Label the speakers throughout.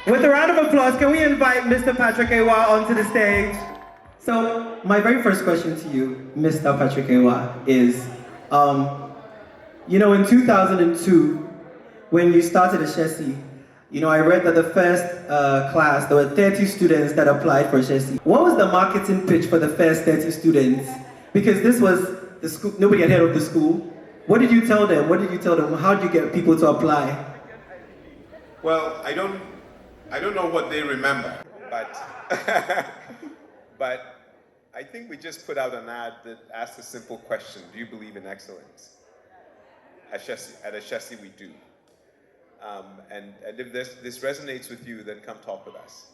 Speaker 1: With a round of applause, can we invite Mr. Patrick Awuah onto the stage? So, my very first question to you, Mr. Patrick Awuah, is, in 2002, when you started Ashesi, I read that the first class, there were 30 students that applied for Ashesi. What was the marketing pitch for the first 30 students? Because this was the school, nobody had heard of the school. What did you tell them? How did you get people to apply?
Speaker 2: Well, I don't know what they remember, but but I think we just put out an ad that asked a simple question: do you believe in excellence? At Ashesi we do. And if this resonates with you, then come talk with us.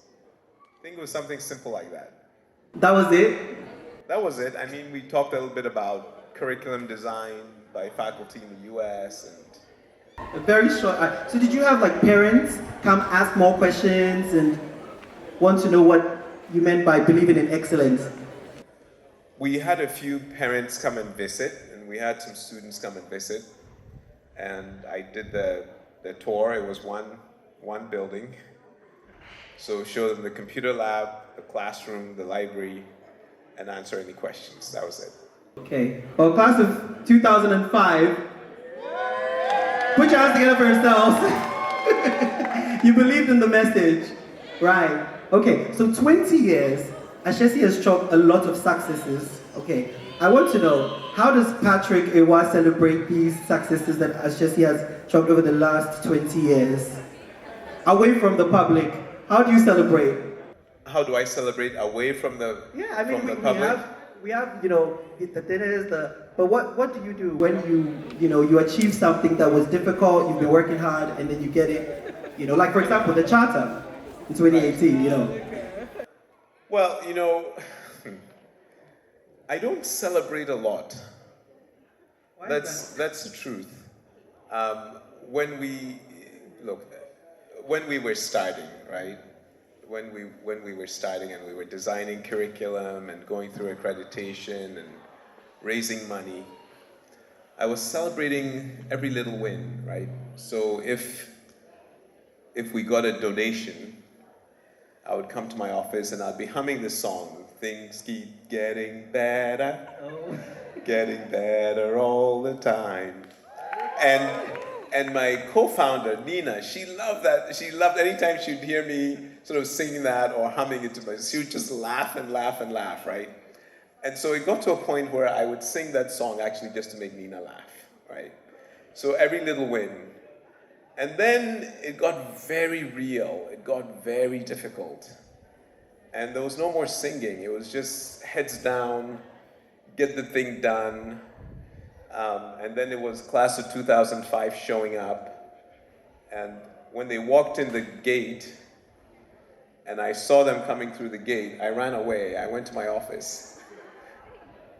Speaker 2: I think it was something simple like that.
Speaker 1: That was it?
Speaker 2: That was it. I mean, we talked a little bit about curriculum design by faculty in the US and...
Speaker 1: A very short. So did you have parents come ask more questions and want to know what you meant by believing in excellence?
Speaker 2: We had a few parents come and visit, and we had some students come and visit. And I did the tour. It was one building. So show them the computer lab, the classroom, the library, and answer any questions. That was it.
Speaker 1: Okay. Well, class of 2005, put your hands together for yourselves. You believed in the message. Right. Okay, so 20 years, Ashesi has chalked a lot of successes. Okay. I want to know, how does Patrick Awuah celebrate these successes that Ashesi has chalked over the last 20 years? Away from the public, how do you celebrate?
Speaker 2: How do I celebrate away from the
Speaker 1: public? We have the dinners, but what do you do when you achieve something that was difficult, you've been working hard, and then you get it, like for example, the charter in 2018,
Speaker 2: Well, I don't celebrate a lot.
Speaker 1: Why
Speaker 2: that's the truth. When we were starting, right? When we were starting and we were designing curriculum and going through accreditation and raising money, I was celebrating every little win, right? So if we got a donation, I would come to my office and I'd be humming this song, things keep getting better, getting better all the time. And my co-founder, Nina, she loved that. She loved anytime she'd hear me sort of singing that or humming it to myself, she would just laugh and laugh and laugh, right? And so it got to a point where I would sing that song actually just to make Nina laugh, right? So every little win. And then it got very real. It got very difficult. And there was no more singing. It was just heads down, get the thing done. And then it was class of 2005 showing up. And when they walked in the gate, and I saw them coming through the gate, I ran away. I went to my office.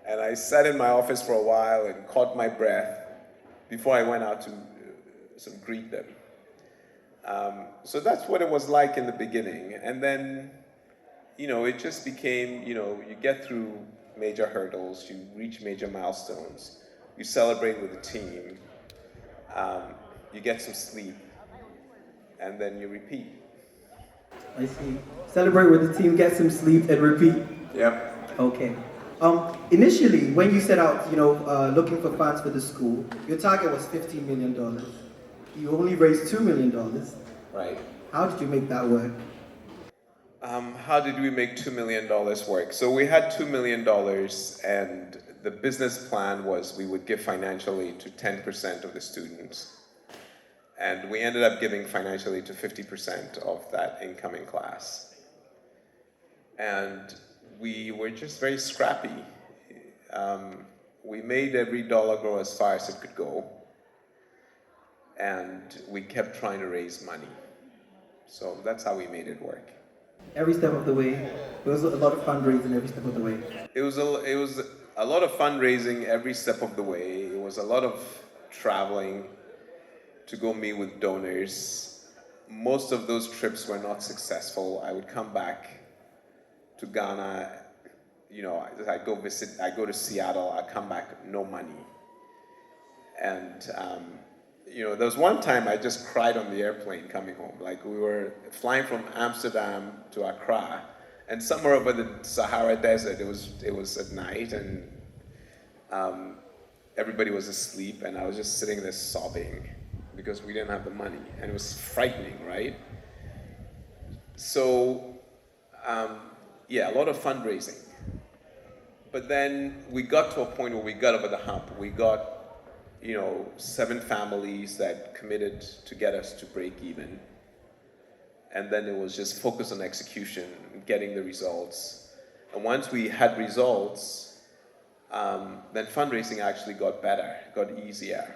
Speaker 2: And I sat in my office for a while and caught my breath before I went out to greet them. So that's what it was like in the beginning. And then, it just became, you get through major hurdles, you reach major milestones, you celebrate with the team, you get some sleep, and then you repeat.
Speaker 1: I see. Celebrate with the team, get some sleep, and repeat.
Speaker 2: Yep.
Speaker 1: Okay. Initially, when you set out, looking for funds for the school, your target was $15 million. You only raised $2 million.
Speaker 2: Right.
Speaker 1: How did you make that work?
Speaker 2: How did we make $2 million work? So we had $2 million, and the business plan was we would give financial aid to 10% of the students. And we ended up giving financial aid to 50% of that incoming class. And we were just very scrappy. We made every dollar go as far as it could go. And we kept trying to raise money. So that's how we made it work.
Speaker 1: Every step of the way, there was a lot of fundraising every step of the way.
Speaker 2: It was a lot of fundraising every step of the way. It was a lot of traveling to go meet with donors. Most of those trips were not successful. I would come back to Ghana, I go to Seattle, I come back, no money. And, there was one time I just cried on the airplane coming home. Like we were flying from Amsterdam to Accra, and somewhere over the Sahara Desert, it was at night, and everybody was asleep, and I was just sitting there sobbing because we didn't have the money, and it was frightening, right? So, yeah, a lot of fundraising. But then we got to a point where we got over the hump. We got, 7 families that committed to get us to break even. And then it was just focus on execution, getting the results. And once we had results, then fundraising actually got better, got easier.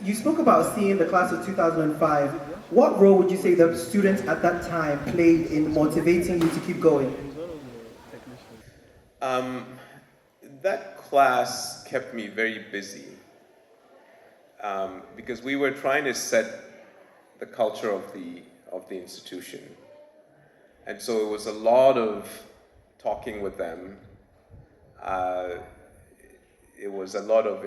Speaker 1: You spoke about seeing the class of 2005. What role would you say the students at that time played in motivating you to keep going?
Speaker 2: That class kept me very busy because we were trying to set the culture of the institution. And so it was a lot of talking with them. It was a lot of,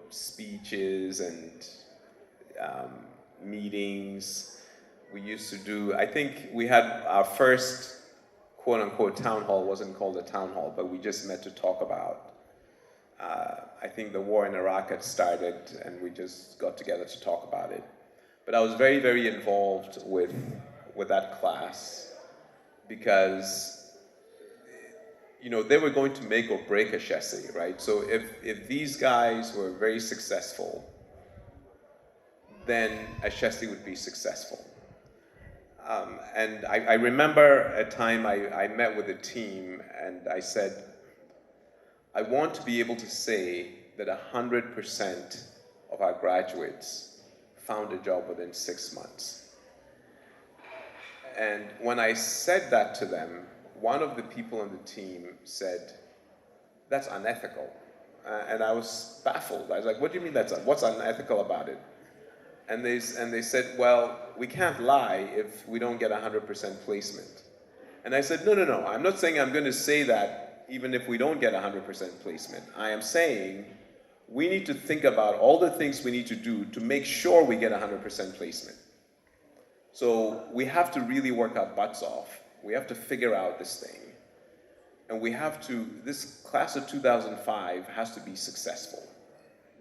Speaker 2: speeches and meetings. We used to do, I think we had our first quote-unquote town hall. Wasn't called a town hall, but we just met to talk about. I think the war in Iraq had started, and we just got together to talk about it. But I was very, very involved with that class because they were going to make or break Ashesi, right? So if these guys were very successful, then Ashesi would be successful. And I remember a time I met with a team and I said, I want to be able to say that 100% of our graduates found a job within 6 months. And when I said that to them, one of the people on the team said, that's unethical. And I was baffled. I was like, what do you mean what's unethical about it? And they said, well, we can't lie if we don't get 100% placement. And I said, no, I'm not saying I'm going to say that even if we don't get 100% placement. I am saying we need to think about all the things we need to do to make sure we get 100% placement. So we have to really work our butts off. We have to figure out this thing. And this class of 2005 has to be successful.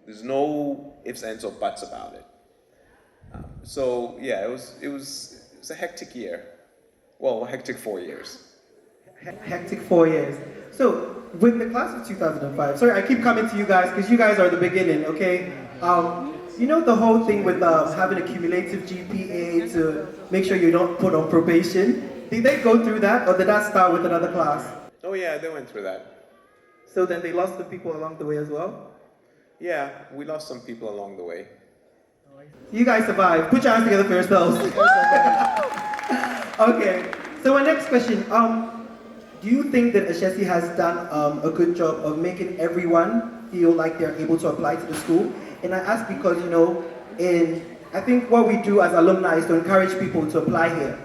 Speaker 2: There's no ifs, ands, or buts about it. So yeah, it was a hectic year. Well, hectic 4 years.
Speaker 1: Hectic 4 years. So with the class of 2005, sorry, I keep coming to you guys because you guys are the beginning, okay? The whole thing with having a cumulative GPA to make sure you don't put on probation. Did they go through that, or did that start with another class?
Speaker 2: Oh yeah, they went through that.
Speaker 1: So then they lost some people along the way as well?
Speaker 2: Yeah, we lost some people along the way.
Speaker 1: You guys survived. Put your hands together for yourselves. Okay, so my next question. Do you think that Ashesi has done a good job of making everyone feel like they're able to apply to the school? And I ask because, I think what we do as alumni is to encourage people to apply here.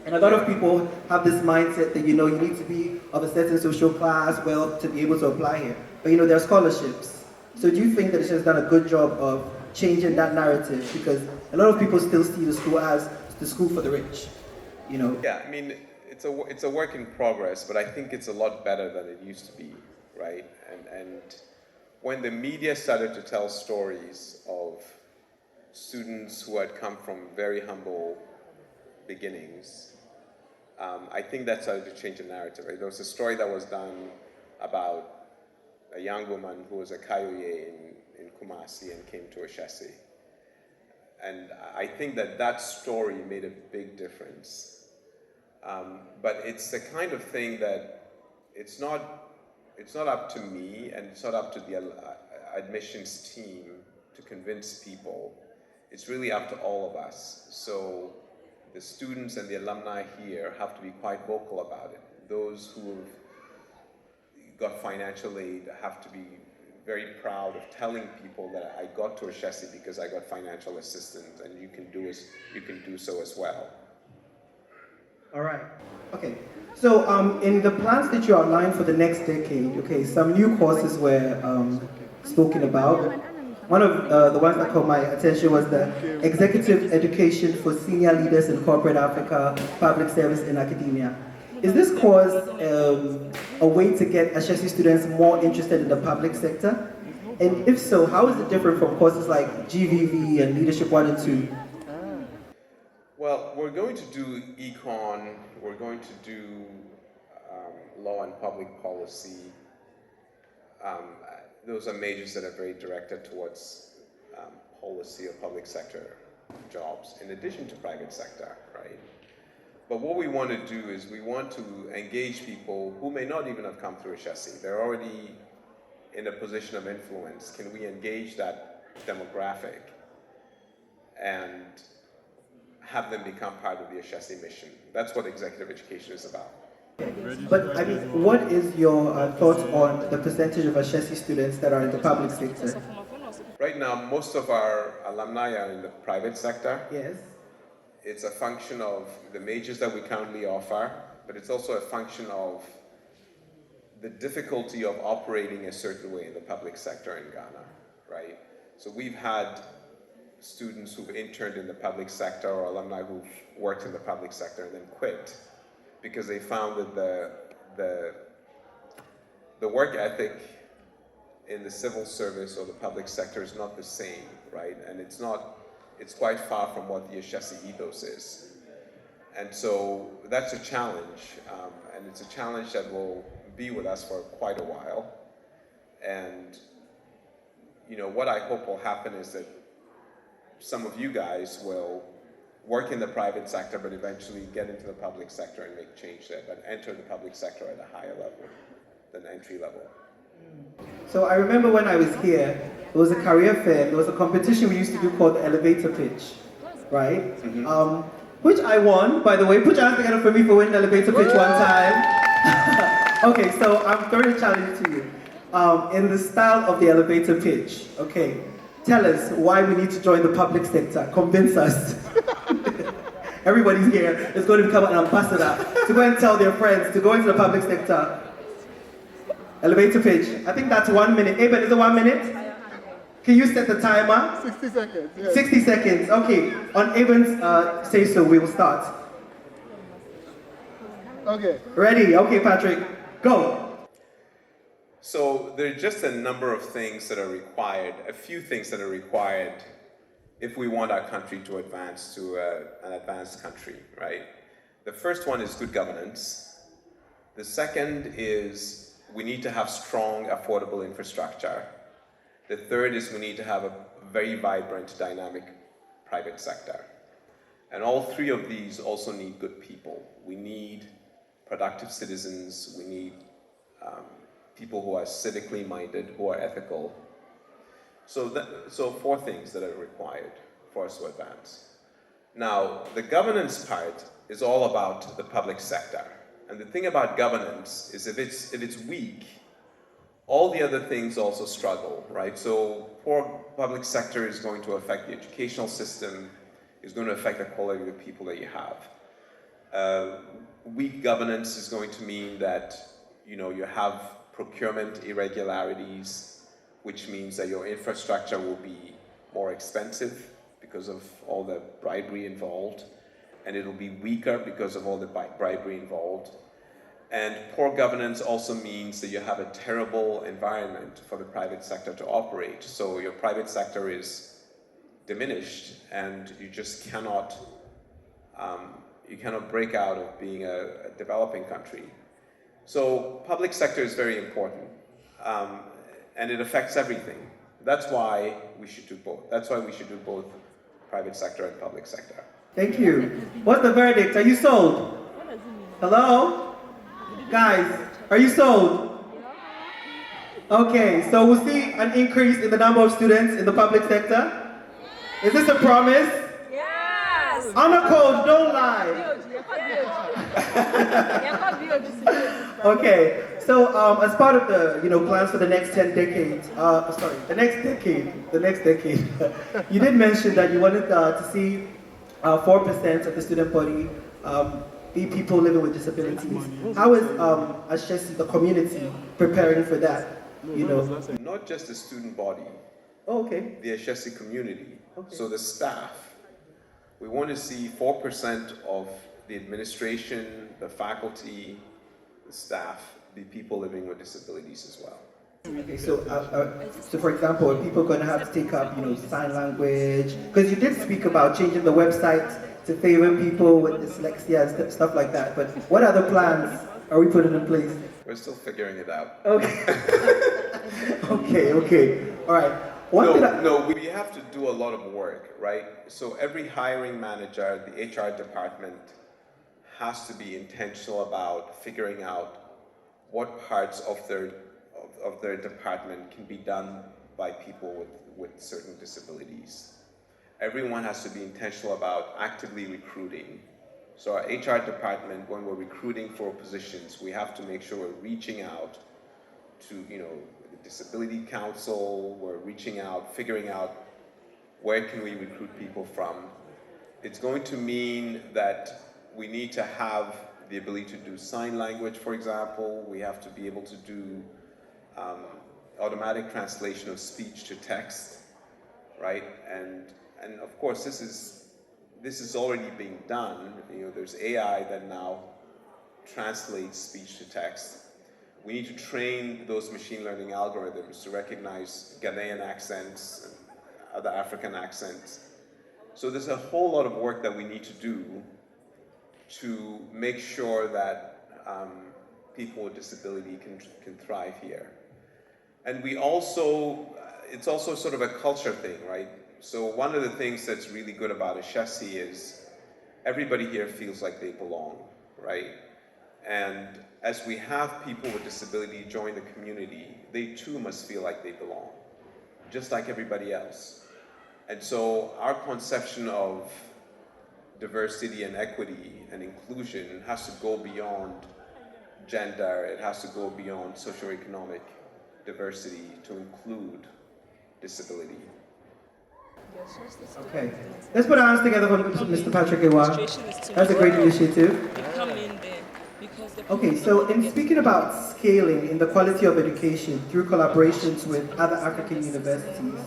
Speaker 1: And a lot of people have this mindset that, you need to be of a certain social class, wealth, to be able to apply here. But, there are scholarships. So do you think that Ashesi has done a good job of changing that narrative? Because a lot of people still see the school as the school for the rich,
Speaker 2: Yeah, I mean, it's a work in progress, but I think it's a lot better than it used to be, right? And when the media started to tell stories of students who had come from very humble beginnings, I think that started to change the narrative. Right? There was a story that was done about a young woman who was a Kayoye in Kumasi and came to Ashesi. And I think that story made a big difference. But it's the kind of thing that it's not up to me, and it's not up to the admissions team to convince people. It's really up to all of us. So the students and the alumni here have to be quite vocal about it. Those who have got financial aid have to be very proud of telling people that I got to Ashesi because I got financial assistance, and you can do so as well.
Speaker 1: All right. Okay. So in the plans that you outlined for the next decade, okay, some new courses were spoken about. One of the ones that caught my attention was the Executive Education for Senior Leaders in Corporate Africa, Public Service and Academia. Is this course a way to get Ashesi students more interested in the public sector? And if so, how is it different from courses like GVV and Leadership 1 and 2?
Speaker 2: Well, we're going to do econ, we're going to do law and public policy. Those are majors that are very directed towards policy or public sector jobs, in addition to private sector, right? But what we want to do is we want to engage people who may not even have come through Ashesi. They're already in a position of influence. Can we engage that demographic and have them become part of the Ashesi mission? That's what executive education is about.
Speaker 1: But I mean, what is your thoughts on the percentage of Ashesi students that are in the public sector?
Speaker 2: Right now, most of our alumni are in the private sector.
Speaker 1: Yes.
Speaker 2: It's a function of the majors that we currently offer, but it's also a function of the difficulty of operating a certain way in the public sector in Ghana, right? So we've had students who've interned in the public sector or alumni who've worked in the public sector and then quit because they found that the work ethic in the civil service or the public sector is not the same, right? And it's quite far from what the Ashesi ethos is. And so that's a challenge, and it's a challenge that will be with us for quite a while. And you know, what I hope will happen is that some of you guys will work in the private sector, but eventually get into the public sector and make change there, but enter the public sector at a higher level than entry level.
Speaker 1: So I remember when I was here, there was a career fair, there was a competition we used to do called the elevator pitch, right? Mm-hmm. Which I won, by the way. Put your hands together for me for winning the elevator pitch one time. Okay, so I'm throwing a challenge to you. In the style of the elevator pitch, okay, tell us why we need to join the public sector. Convince us. Everybody's here is going to become an ambassador to go and tell their friends to go into the public sector. Elevator pitch. I think that's 1 minute. Hey, but is it 1 minute? Can you set the timer?
Speaker 3: 60 seconds. Yes.
Speaker 1: 60 seconds. Okay. On Abel's say so, we will start.
Speaker 3: Okay.
Speaker 1: Ready? Okay, Patrick. Go.
Speaker 2: So there are just a number of things that are required, a few things that are required if we want our country to advance to an advanced country, right? The first one is good governance. The second is we need to have strong, affordable infrastructure. The third is we need to have a very vibrant, dynamic private sector. And all three of these also need good people. We need productive citizens. We need people who are civically minded, who are ethical. So four things that are required for us to advance. Now, the governance part is all about the public sector. And the thing about governance is if it's weak, all the other things also struggle, right? So poor public sector is going to affect the educational system, is going to affect the quality of the people that you have. Weak governance is going to mean that, you know, you have procurement irregularities, which means that your infrastructure will be more expensive because of all the bribery involved, and it'll be weaker because of all the bribery involved. And poor governance also means that you have a terrible environment for the private sector to operate. So your private sector is diminished, and you just cannot, break out of being a developing country. So public sector is very important, and it affects everything. That's why we should do both. That's why we should do both private sector and public sector.
Speaker 1: Thank you. What's the verdict? Are you sold? Hello? Guys, are you sold? Okay, so we'll see an increase in the number of students in the public sector. Is this a promise?
Speaker 4: Yes!
Speaker 1: On a code, don't lie. Okay, so as part of the plans for the next 10 decades, the next decade, you did mention that you wanted to see 4% of the student body be people living with disabilities. How is Ashesi, the community, preparing for that?
Speaker 2: Not just the student body,
Speaker 1: Oh, okay.
Speaker 2: the Ashesi community.
Speaker 1: Okay.
Speaker 2: So the staff, we want to see 4% of the administration, the faculty, the staff be people living with disabilities as well.
Speaker 1: Okay, so for example, are people going to have to take up, sign language? Because you did speak about changing the website to favor people with dyslexia and stuff like that. But what other plans are we putting in place?
Speaker 2: We're still figuring it out.
Speaker 1: Okay. Okay. All right.
Speaker 2: No, we have to do a lot of work, right? So every hiring manager, the HR department, has to be intentional about figuring out what parts of their department can be done by people with certain disabilities. Everyone has to be intentional about actively recruiting. So our HR department, when we're recruiting for positions, we have to make sure we're reaching out to, the Disability Council, we're reaching out, figuring out where can we recruit people from. It's going to mean that we need to have the ability to do sign language, for example. We have to be able to do automatic translation of speech to text, right? And of course, this is already being done. There's AI that now translates speech to text. We need to train those machine learning algorithms to recognize Ghanaian accents and other African accents. So there's a whole lot of work that we need to do to make sure that people with disability can thrive here. And it's also sort of a culture thing, right? So one of the things that's really good about Ashesi is everybody here feels like they belong, right? And as we have people with disability join the community, they too must feel like they belong, just like everybody else. And so our conception of diversity and equity and inclusion has to go beyond gender. It has to go beyond socioeconomic diversity to include disability.
Speaker 1: Okay. Let's put our hands together for Mr. Patrick Awuah. That's a great initiative. Okay, so in speaking about scaling in the quality of education through collaborations with other African universities,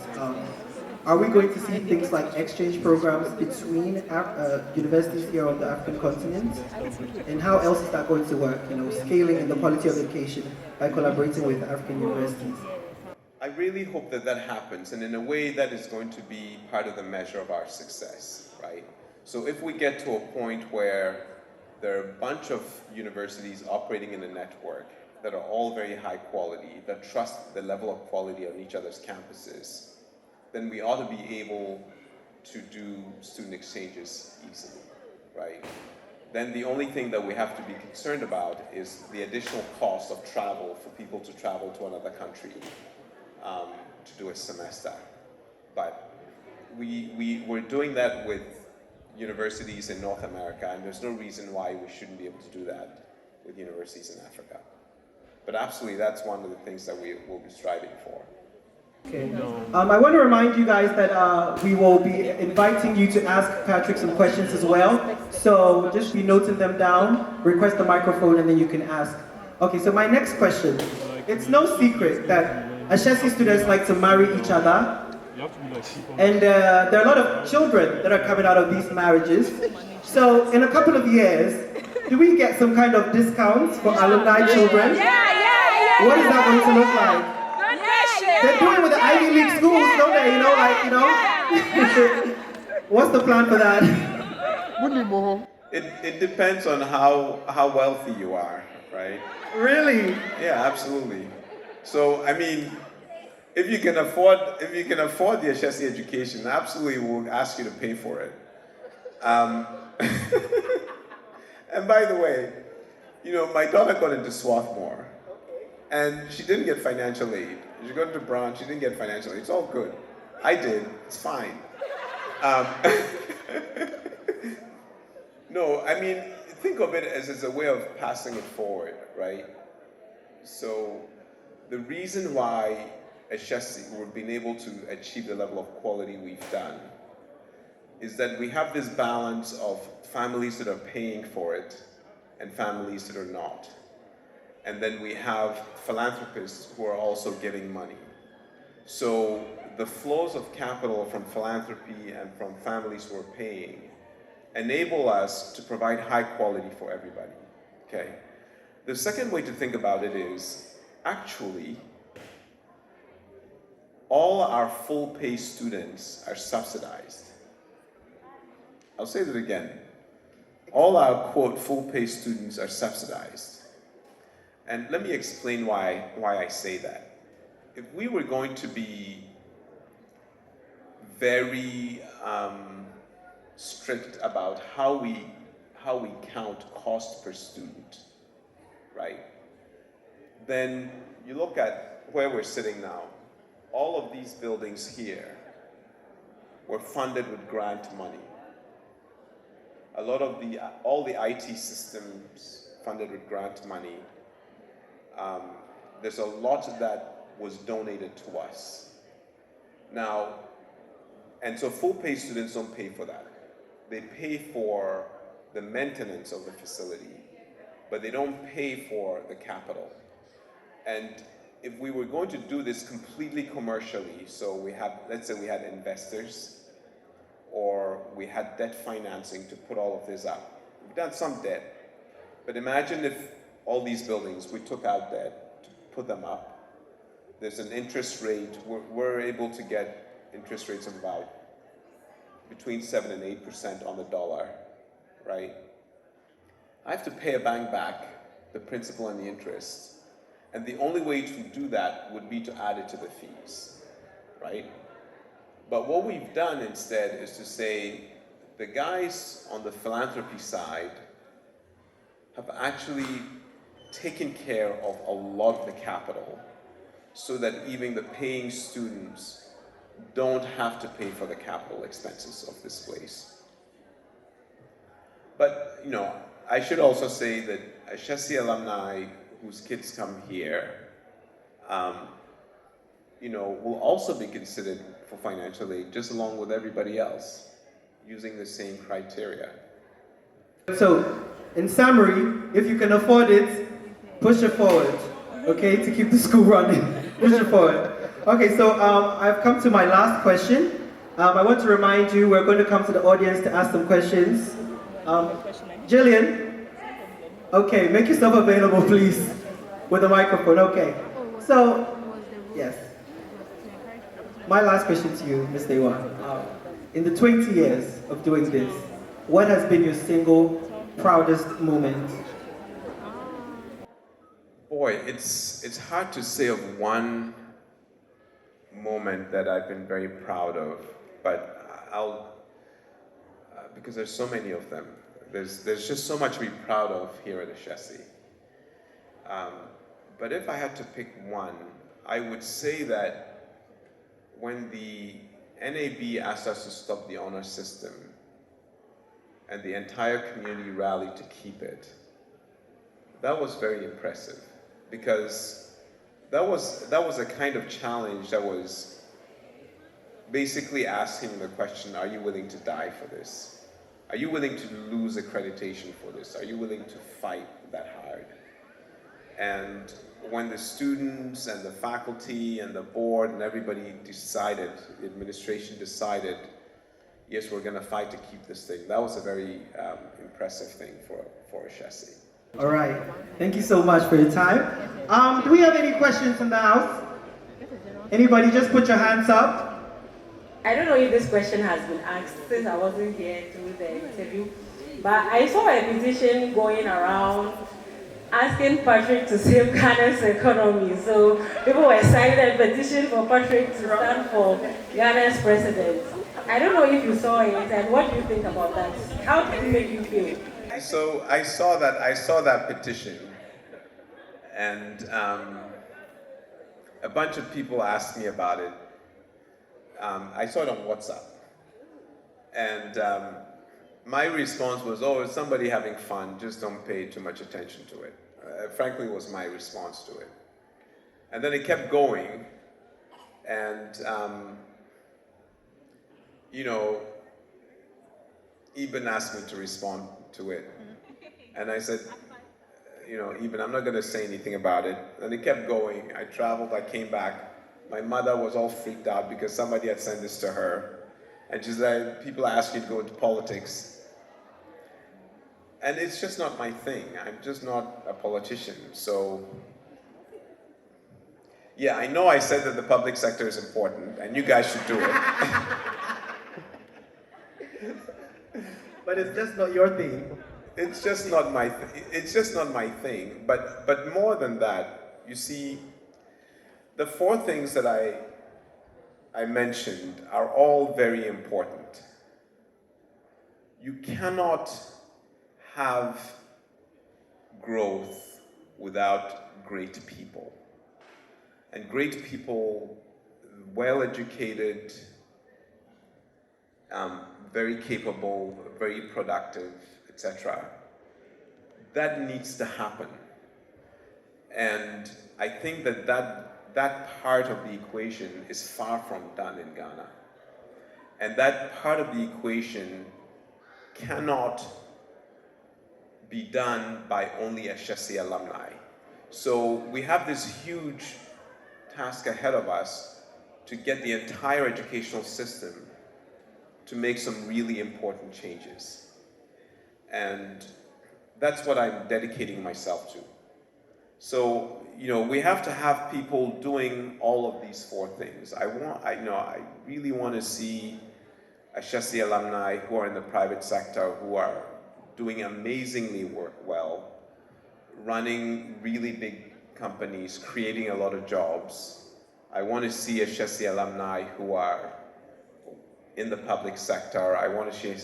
Speaker 1: are we going to see things like exchange programs between universities here on the African continent? And how else is that going to work? Scaling in the quality of education by collaborating with African universities.
Speaker 2: I really hope that happens, and in a way that is going to be part of the measure of our success, right? So if we get to a point where there are a bunch of universities operating in a network that are all very high quality, that trust the level of quality on each other's campuses, then we ought to be able to do student exchanges easily, right? Then the only thing that we have to be concerned about is the additional cost of travel for people to travel to another country to do a semester. But we're doing that with universities in North America, and there's no reason why we shouldn't be able to do that with universities in Africa. But absolutely, that's one of the things that we will be striving for.
Speaker 1: Okay. I want to remind you guys that we will be inviting you to ask Patrick some questions as well. So just be noting them down, request the microphone, and then you can ask. Okay, so my next question. It's no secret that Ashesi students like to marry each other. And there are a lot of children that are coming out of these marriages. So in a couple of years, do we get some kind of discounts for alumni children? What is that going to look like? They're doing it with the Ivy League schools, don't they? What's the plan for that?
Speaker 2: It depends on how wealthy you are, right?
Speaker 1: Really?
Speaker 2: Yeah, absolutely. So I mean, if you can afford the Ashesi education, absolutely we'll ask you to pay for it. And by the way, my daughter got into Swarthmore, and she didn't get financial aid. She got into Brown, she didn't get financial aid. It's all good. I did. It's fine. No, I mean, think of it as a way of passing it forward, right? So the reason why Ashesi, we've been able to achieve the level of quality we've done, is that we have this balance of families that are paying for it and families that are not. And then we have philanthropists who are also giving money. So the flows of capital from philanthropy and from families who are paying enable us to provide high quality for everybody, okay? The second way to think about it is, actually, all our full pay students are subsidized. I'll say that again. All our, quote, full pay students are subsidized. And let me explain why I say that. If we were going to be very strict about how we count cost per student, right? Then you look at where we're sitting now. All of these buildings here were funded with grant money. A lot of all the IT systems funded with grant money. There's a lot that was donated to us. Now, and so full pay students don't pay for that. They pay for the maintenance of the facility, but they don't pay for the capital. And if we were going to do this completely commercially, so we have, let's say we had investors, or we had debt financing to put all of this up. We've done some debt, but imagine if all these buildings, we took out debt to put them up. There's an interest rate, we're able to get interest rates of about between 7 and 8% on the dollar, right? I have to pay a bank back the principal and the interest. And the only way to do that would be to add it to the fees, right? But what we've done instead is to say, the guys on the philanthropy side have actually taken care of a lot of the capital so that even the paying students don't have to pay for the capital expenses of this place. But, you know, I should also say that Ashesi alumni whose kids come here, you know, will also be considered for financial aid just along with everybody else, using the same criteria.
Speaker 1: So, in summary, if you can afford it, push it forward, okay, to keep the school running. Push it forward. Okay, so I've come to my last question. I want to remind you, we're going to come to the audience to ask some questions. Jillian, okay, make yourself available, please, with the microphone. Okay. So, yes. My last question to you, Mr. Awuah. In the 20 years of doing this, what has been your single proudest moment?
Speaker 2: Boy, it's hard to say of one moment that I've been very proud of, but I'll because there's so many of them. There's just so much to be proud of here at Ashesi. But if I had to pick one, I would say that when the NAB asked us to stop the honor system and the entire community rallied to keep it, that was very impressive, because that was a kind of challenge that was basically asking the question, are you willing to die for this? Are you willing to lose accreditation for this? Are you willing to fight that hard? And when the students and the faculty and the board and everybody decided, the administration decided, yes, we're going to fight to keep this thing, that was a very impressive thing for Ashesi.
Speaker 1: All right. Thank you so much for your time. Do we have any questions in the house? Anybody, just put your hands up.
Speaker 3: I don't know if this question has been asked since I wasn't here to do the interview, but I saw a petition going around asking Patrick to save Ghana's economy. So people were signing a petition for Patrick to stand for Ghana's president. I don't know if you saw it, and what do you think about that? How did it make you feel?
Speaker 2: So I saw that petition, and a bunch of people asked me about it. I saw it on WhatsApp, and my response was, oh, it's somebody having fun, just don't pay too much attention to it. Frankly, was my response to it. And then it kept going, and you know, Eben asked me to respond to it. And I said, you know, Eben, I'm not going to say anything about it. And it kept going. I traveled, I came back. my mother was all freaked out because somebody had sent this to her. And she's like, people are asking you to go into politics. And it's just not my thing. I'm just not a politician. So, yeah, I know I said that the public sector is important, and you guys should do it.
Speaker 1: But it's just not your thing.
Speaker 2: It's just not my it's just not my thing. But more than that, you see, the four things that I mentioned are all very important. You cannot have growth without great people. And great people, well-educated, very capable, very productive, etc. That needs to happen. And I think that part of the equation is far from done in Ghana. And that part of the equation cannot be done by only Ashesi alumni. So we have this huge task ahead of us to get the entire educational system to make some really important changes. And that's what I'm dedicating myself to. So, we have to have people doing all of these four things. I really want to see Ashesi alumni who are in the private sector, who are doing amazingly well, running really big companies, creating a lot of jobs. I want to see Ashesi alumni who are in the public sector. I want to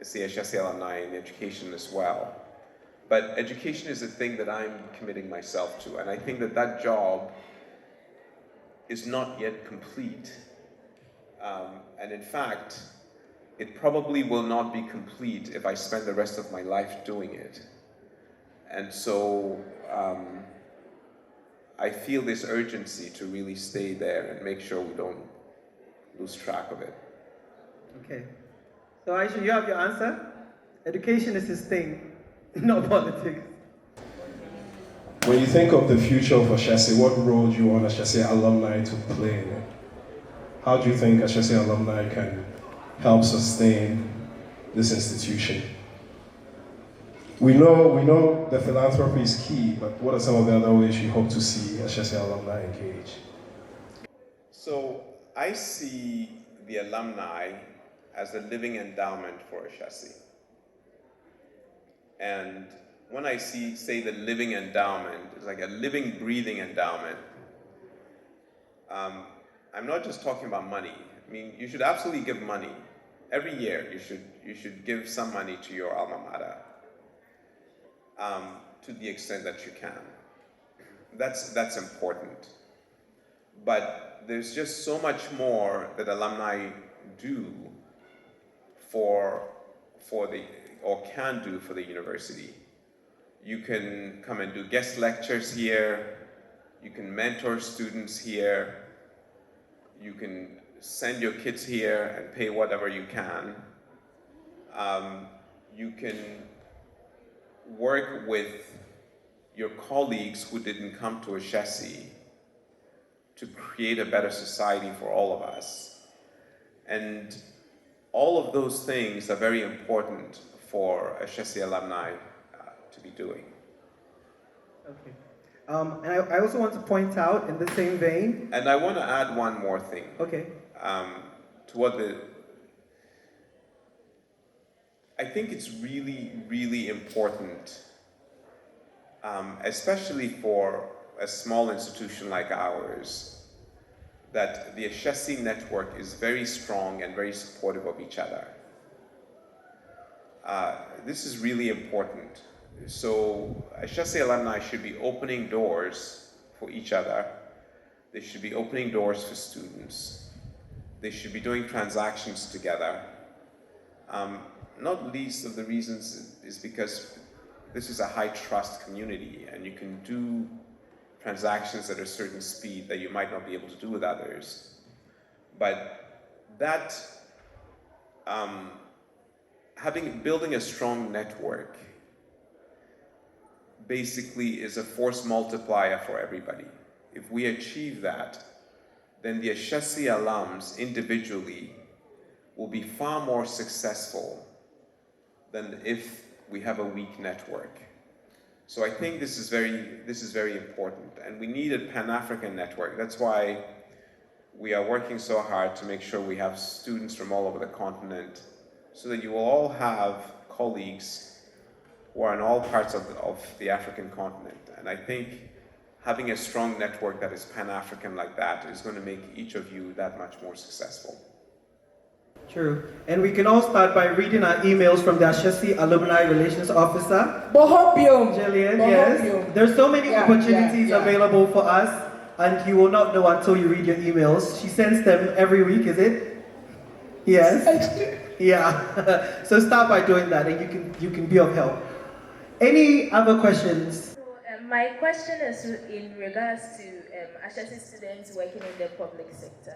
Speaker 2: see Ashesi alumni in education as well. But education is a thing that I'm committing myself to, and I think that job is not yet complete. And in fact, it probably will not be complete if I spend the rest of my life doing it. And so I feel this urgency to really stay there and make sure we don't lose track of it.
Speaker 1: Okay. So Aisha, you have your answer? Education is his thing, not politics.
Speaker 4: When you think of the future of Ashesi, what role do you want Ashesi alumni to play in it? How do you think Ashesi alumni can help sustain this institution? We know the philanthropy is key, but what are some of the other ways you hope to see Ashesi alumni engage?
Speaker 2: So I see the alumni as a living endowment for Ashesi. And when I say the living endowment, it's like a living, breathing endowment. I'm not just talking about money. I mean, you should absolutely give money. Every year, you should give some money to your alma mater, to the extent that you can. That's important. But there's just so much more that alumni do can do for the university. You can come and do guest lectures here. You can mentor students here. You can send your kids here and pay whatever you can. You can work with your colleagues who didn't come to Ashesi to create a better society for all of us. And all of those things are very important for Ashesi alumni to be doing.
Speaker 1: Okay. And I also want to point out in the same vein.
Speaker 2: And I want to add one more thing.
Speaker 1: Okay.
Speaker 2: To what I think it's really, really important, especially for a small institution like ours, that the Ashesi network is very strong and very supportive of each other. This is really important. So Ashesi alumni should be opening doors for each other. They should be opening doors for students. They should be doing transactions together. Not least of the reasons is because this is a high trust community and you can do transactions at a certain speed that you might not be able to do with others. But that, building a strong network basically is a force multiplier for everybody. If we achieve that, then the Ashesi alums individually will be far more successful than if we have a weak network. So I think this is very important, and we need a Pan-African network. That's why we are working so hard to make sure we have students from all over the continent, so that you will all have colleagues who are in all parts of the African continent. And I think having a strong network that is Pan-African like that is going to make each of you that much more successful.
Speaker 1: True. And we can all start by reading our emails from the Ashesi Alumni Relations Officer.
Speaker 5: Bohobium.
Speaker 1: Jillian, yes. There's so many opportunities available for us, and you will not know until you read your emails. She sends them every week, is it? Yes. Yeah. So start by doing that, and you can be of help. Any other questions?
Speaker 6: So, my question is in regards to Ashesi students working in the public sector.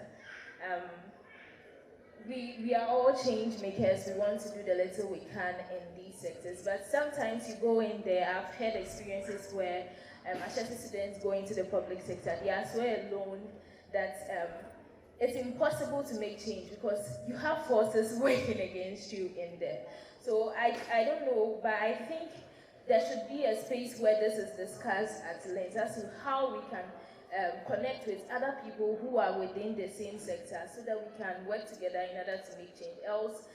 Speaker 6: We are all change makers. We want to do the little we can in these sectors, but sometimes you go in there. I've had experiences where Ashesi students go into the public sector. They are so alone that it's impossible to make change because you have forces working against you in there. So I don't know, but I think there should be a space where this is discussed at length as to how we can connect with other people who are within the same sector so that we can work together in order to make change. Else,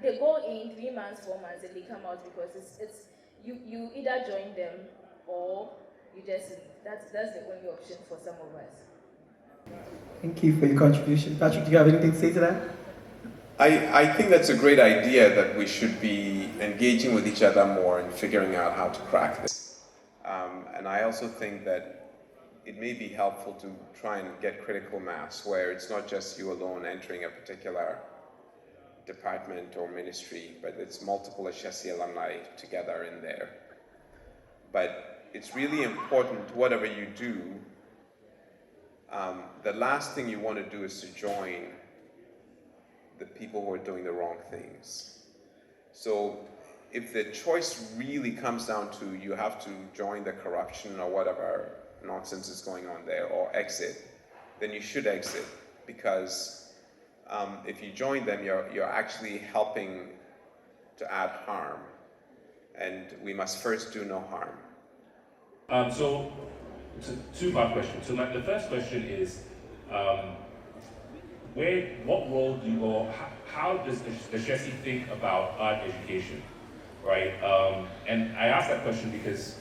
Speaker 6: they go in 3 months, 4 months, and they come out because it's you either join them or you just that's the only option for some of us.
Speaker 1: Thank you for your contribution. Patrick, do you have anything to say to that?
Speaker 2: I think that's a great idea that we should be engaging with each other more and figuring out how to crack this. And I also think that it may be helpful to try and get critical mass where it's not just you alone entering a particular department or ministry, but it's multiple Ashesi alumni together in there. But it's really important, whatever you do, the last thing you want to do is to join the people who are doing the wrong things. So if the choice really comes down to you have to join the corruption or whatever nonsense is going on there or exit, then you should exit, because if you join them, you're actually helping to add harm, and we must first do no harm.
Speaker 7: So it's a two-part question. So the first question is, what role do you, or how does the Ashesi think about art education, right? And I ask that question because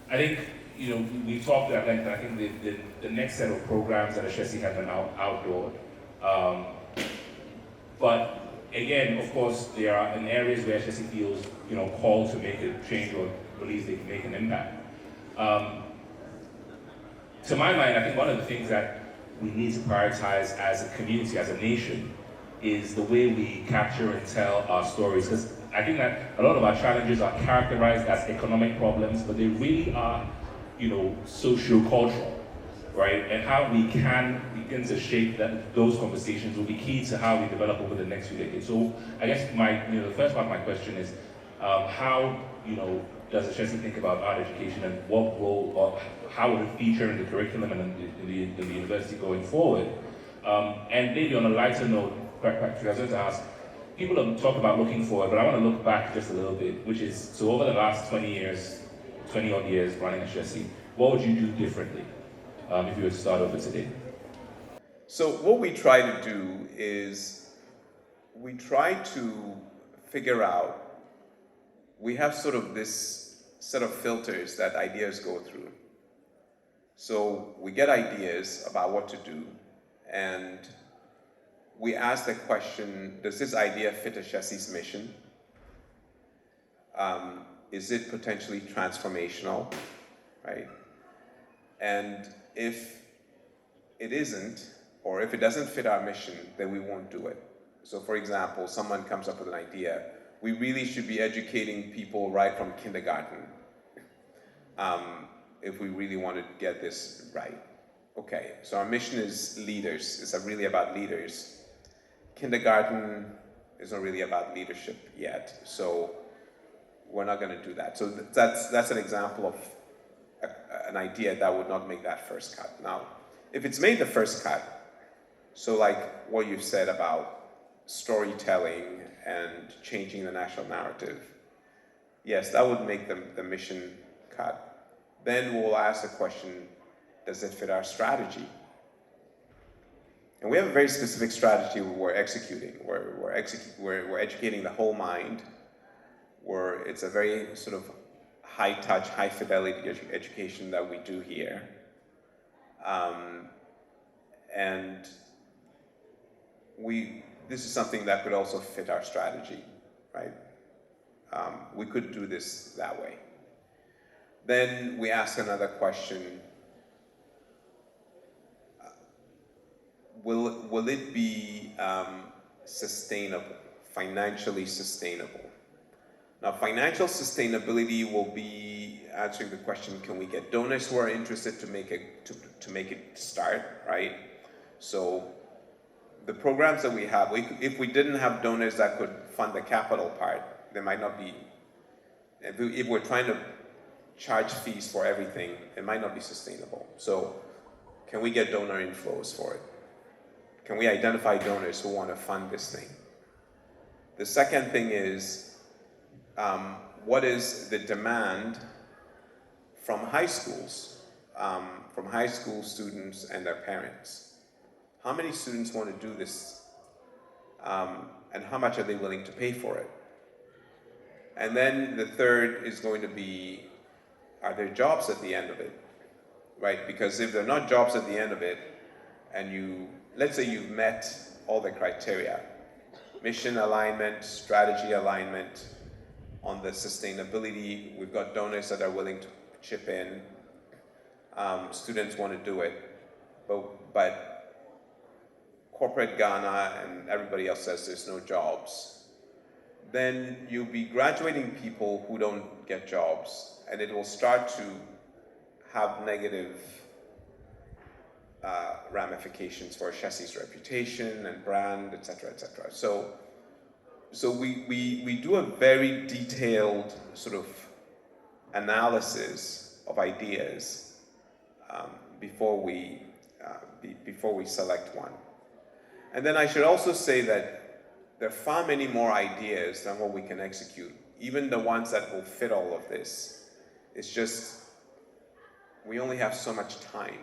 Speaker 7: I think, we talked at length, and I think the next set of programs that Ashesi have been outdoor. But again, of course, there are in areas where Ashesi feels, called to make a change or believes they can make an impact. To my mind, I think one of the things that we need to prioritize as a community, as a nation, is the way we capture and tell our stories. Because I think that a lot of our challenges are characterized as economic problems, but they really are, socio-cultural, right? And how we can begin to shape those conversations will be key to how we develop over the next few decades. So I guess the first part of my question is, how, does Ashesi think about art education, and what role, or how will it feature in the curriculum and in the university going forward? And maybe on a lighter note, Patrick, I was going to ask, people have talked about looking forward, but I want to look back just a little bit, which is, so over the last 20 odd years running Ashesi, what would you do differently if you were to start over today?
Speaker 2: So what we try to do is, we try to figure out, we have sort of this set of filters that ideas go through. So we get ideas about what to do, and we ask the question, does this idea fit Ashesi's mission? Is it potentially transformational, right? And if it isn't, or if it doesn't fit our mission, then we won't do it. So for example, someone comes up with an idea, we really should be educating people right from kindergarten if we really want to get this right. Okay, so our mission is leaders. It's really about leaders. Kindergarten is not really about leadership yet, so we're not going to do that. So that's an example of an idea that would not make that first cut. Now, if it's made the first cut, So like what you've said about storytelling and changing the national narrative, yes, that would make the mission cut. Then we'll ask the question, does it fit our strategy? And we have a very specific strategy we're executing. We're educating the whole mind, where it's a very sort of high touch, high fidelity education that we do here. And this is something that could also fit our strategy, right? We could do this that way. Then we ask another question, will it be sustainable, financially sustainable? Now, financial sustainability will be answering the question, can we get donors who are interested to make it start, right? So the programs that we have, if we didn't have donors that could fund the capital part, there might not be, if we're trying to charge fees for everything, it might not be sustainable. So can we get donor inflows for it? Can we identify donors who want to fund this thing? The second thing is, what is the demand from high schools, from high school students and their parents? How many students want to do this? And how much are they willing to pay for it? And then the third is going to be, are there jobs at the end of it? Right? Because if there are not jobs at the end of it, and let's say you've met all the criteria, mission alignment, strategy alignment, on the sustainability, we've got donors that are willing to chip in, students want to do it, but corporate Ghana and everybody else says there's no jobs, then you'll be graduating people who don't get jobs, and it will start to have negative ramifications for Ashesi's reputation and brand, etc., etc. So we do a very detailed sort of analysis of ideas before we select one. And then I should also say that there are far many more ideas than what we can execute. Even the ones that will fit all of this. It's just, we only have so much time.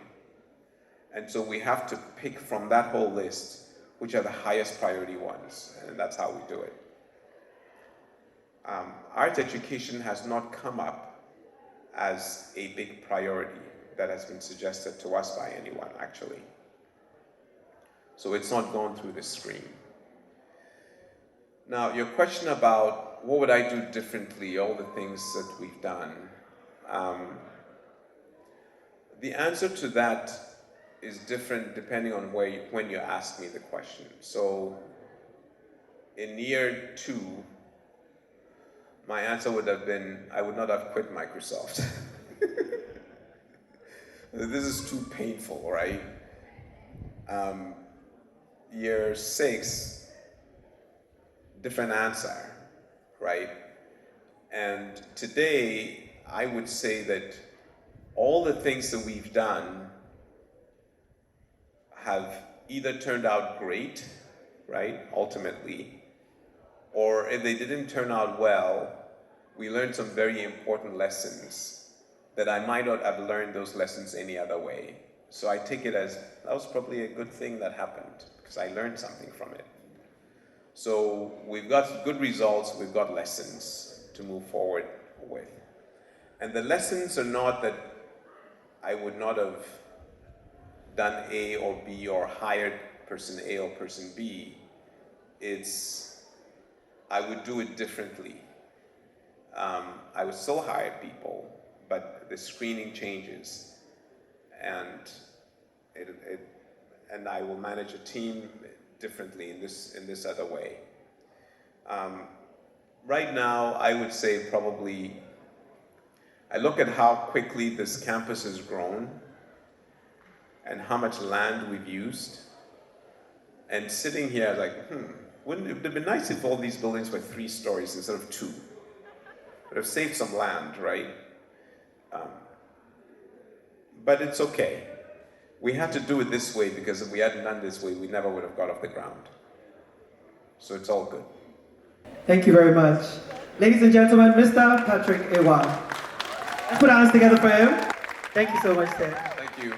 Speaker 2: And so we have to pick from that whole list which are the highest priority ones, and that's how we do it. Arts education has not come up as a big priority that has been suggested to us by anyone, actually. So it's not gone through the screen. Now, your question about what would I do differently, all the things that we've done. The answer to that is different depending on when you ask me the question. So in year 2, my answer would have been, I would not have quit Microsoft. This is too painful, right? Year 6, different answer, right? And today, I would say that all the things that we've done have either turned out great, right, ultimately, or if they didn't turn out well, we learned some very important lessons that I might not have learned those lessons any other way. So I take it as, that was probably a good thing that happened, because I learned something from it. So we've got good results, we've got lessons to move forward with. And the lessons are not that I would not have done A or B or hired person A or person B. It's, I would do it differently. I would still hire people, but the screening changes, and and I will manage a team differently in this other way. Right now, I would say probably, I look at how quickly this campus has grown and how much land we've used, and sitting here, I was like, wouldn't it have been nice if all these buildings were 3 stories instead of 2? Would have saved some land, right? But it's okay. we had to do it this way because if we hadn't done this way, we never would have got off the ground. So it's all good.
Speaker 1: Thank you very much. Ladies and gentlemen, Mr. Patrick Awuah. Let's put our hands together for him. Thank you so much, sir.
Speaker 2: Thank you.